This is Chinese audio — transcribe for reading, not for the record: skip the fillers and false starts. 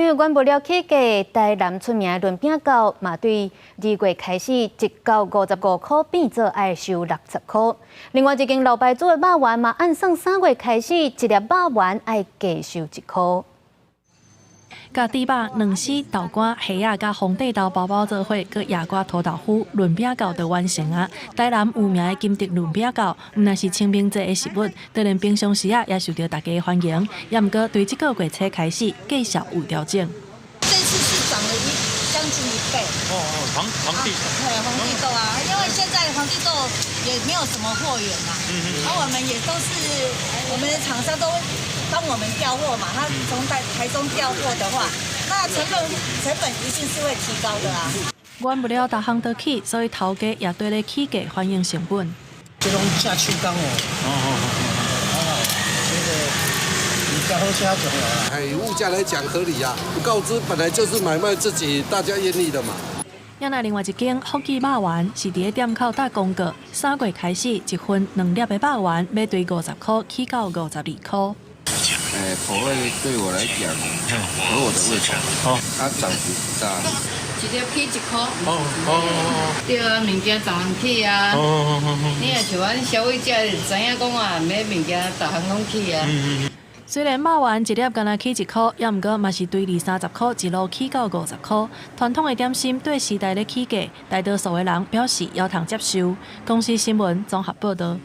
为原物料起价，台南出名的润饼糕嘛，对2月开始1到55块变做要收60块。另外一间老牌做的肉圆嘛，按算3月开始1粒肉圆要加收1块。甲猪肉、卵丝、豆干、虾仔甲红地豆包包做伙，佮野瓜土豆腐润饼糕就完成啊！台南有名的金德润饼糕，毋但是清明节的食物，就连平常时啊也受到大家的欢迎。也毋过对这个月初开始，价格有调整。这次是涨了将近1倍。皇帝。对，皇帝豆啊，因为现在皇帝豆也没有什么货源啦，然后我们也都是我们的厂商都会帮我们调货嘛，他从台中调货的话，那成本一定是会提高的啊。原物料逐项都起，所以头家也对咧起价反映成本。这种下手工这个比较好吃就好了。哎，物价来讲合理啊，不告知本来就是买卖自己大家愿意的嘛。也那另外一间福记肉圆是伫个店口打广告，3月开始1份2粒的肉圆要对50块起到52块。口味对我来讲合我的胃口。它涨幅不大。1粒起1块。对啊，物件逐项起啊。你也像阮消费者知影讲啊，买物件逐项拢起啊。虽然肉圆1粒敢若起1块，也毋过嘛是对20-30块一路起到50块。传统的点心对时代的起价，大多数的人表示腰疼接受。公司新闻综合报道。